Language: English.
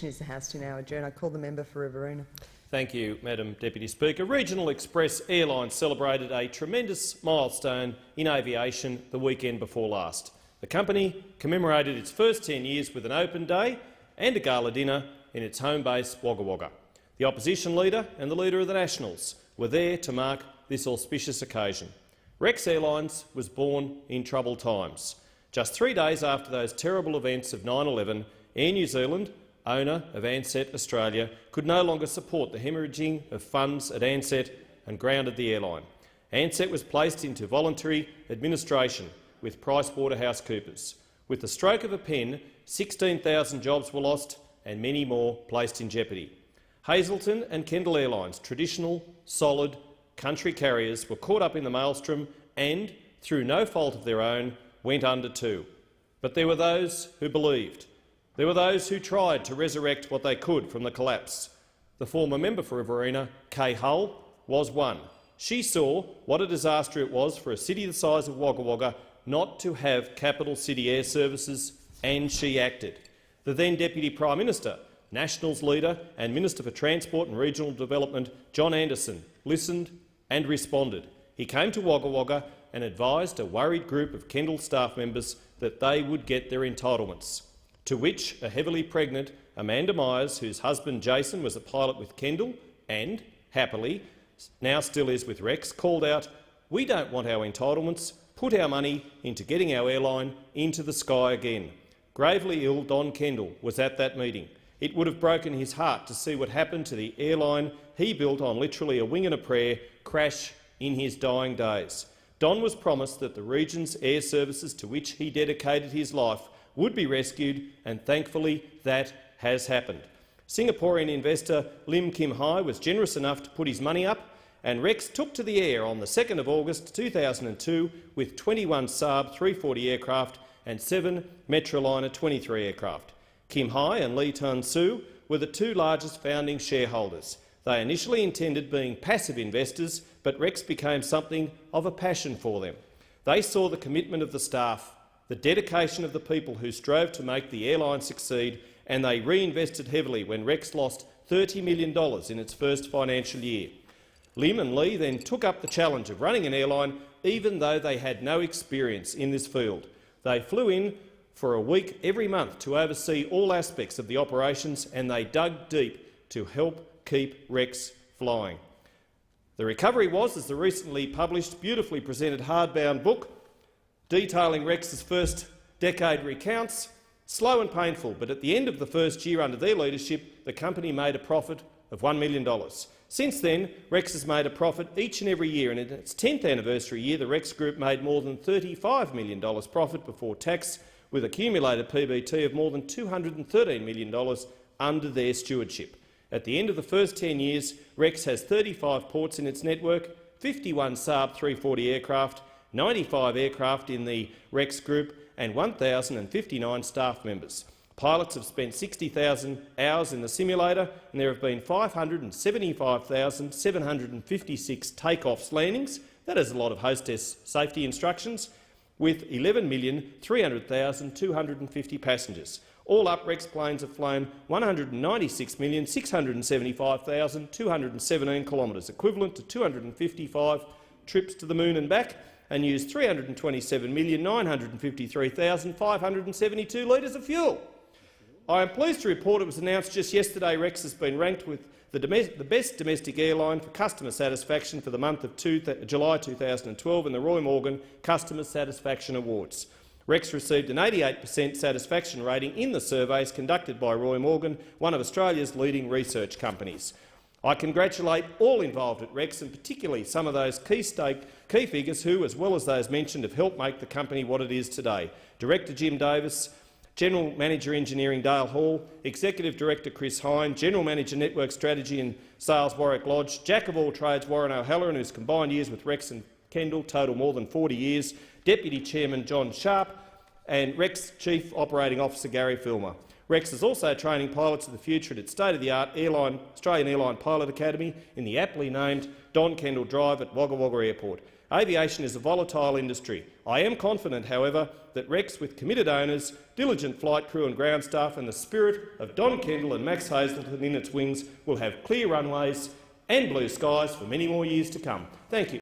Is the House to now adjourn. I call the member for Riverina. Thank you, Madam Deputy Speaker. Regional Express Airlines celebrated a tremendous milestone in aviation the weekend before last. The company commemorated its first 10 years with an open day and a gala dinner in its home base, Wagga Wagga. The opposition leader and the leader of the Nationals were there to mark this auspicious occasion. Rex Airlines was born in troubled times. Just 3 days after those terrible events of 9/11, Air New Zealand, owner of Ansett Australia, could no longer support the hemorrhaging of funds at Ansett and grounded the airline. Ansett was placed into voluntary administration with PricewaterhouseCoopers. With the stroke of a pen, 16,000 jobs were lost and many more placed in jeopardy. Hazelton and Kendall Airlines, traditional, solid country carriers, were caught up in the maelstrom and, through no fault of their own, went under too. But there were those who believed. There were those who tried to resurrect what they could from the collapse. The former member for Riverina, Kay Hull, was one. She saw what a disaster it was for a city the size of Wagga Wagga not to have capital city air services, and she acted. The then Deputy Prime Minister, Nationals leader and Minister for Transport and Regional Development, John Anderson, listened and responded. He came to Wagga Wagga and advised a worried group of Kendall staff members that they would get their entitlements, to which a heavily pregnant Amanda Myers, whose husband Jason was a pilot with Kendall and, happily, now still is with Rex, called out, "We don't want our entitlements. Put our money into getting our airline into the sky again." Gravely ill Don Kendall was at that meeting. It would have broken his heart to see what happened to the airline he built on literally a wing and a prayer crash in his dying days. Don was promised that the region's air services to which he dedicated his life would be rescued, and thankfully that has happened. Singaporean investor Lim Kim Hai was generous enough to put his money up, and Rex took to the air on the 2nd of August 2002 with 21 Saab 340 aircraft and 7 Metroliner 23 aircraft. Kim Hai and Lee Tun-soo were the two largest founding shareholders. They initially intended being passive investors, but Rex became something of a passion for them. They saw the commitment of the staff, the dedication of the people who strove to make the airline succeed, and they reinvested heavily when Rex lost $30 million in its first financial year. Lim and Lee then took up the challenge of running an airline even though they had no experience in this field. They flew in for a week every month to oversee all aspects of the operations, and they dug deep to help keep Rex flying. The recovery was, as the recently published, beautifully presented hardbound book detailing Rex's first decade recounts, slow and painful, but at the end of the first year under their leadership, the company made a profit of $1 million. Since then, Rex has made a profit each and every year, and in its 10th anniversary year, the Rex Group made more than $35 million profit before tax, with accumulated PBT of more than $213 million under their stewardship. At the end of the first 10 years, Rex has 35 ports in its network, 51 Saab 340 aircraft, 95 aircraft in the Rex Group and 1,059 staff members. Pilots have spent 60,000 hours in the simulator, and there have been 575,756 takeoffs landings. That is a lot of hostess safety instructions, with 11,300,250 passengers. All up, Rex planes have flown 196,675,217 kilometres, equivalent to 255 trips to the moon and back, and used 327,953,572 litres of fuel. I am pleased to report it was announced just yesterday Rex has been ranked with the best domestic airline for customer satisfaction for the month of July 2012 in the Roy Morgan Customer Satisfaction Awards. Rex received an 88% satisfaction rating in the surveys conducted by Roy Morgan, one of Australia's leading research companies. I congratulate all involved at Rex, and particularly some of those key figures who, as well as those mentioned, have helped make the company what it is today. Director Jim Davis, General Manager Engineering Dale Hall, Executive Director Chris Hine, General Manager Network Strategy and Sales Warwick Lodge, Jack of all trades Warren O'Halloran, whose combined years with Rex and Kendall total more than 40 years, Deputy Chairman John Sharp, and Rex Chief Operating Officer Gary Filmer. Rex is also training pilots of the future at its state-of-the-art Australian Airline Pilot Academy in the aptly named Don Kendall Drive at Wagga Wagga Airport. Aviation is a volatile industry. I am confident, however, that Rex, with committed owners, diligent flight crew and ground staff and the spirit of Don Kendall and Max Hazelton in its wings, will have clear runways and blue skies for many more years to come. Thank you.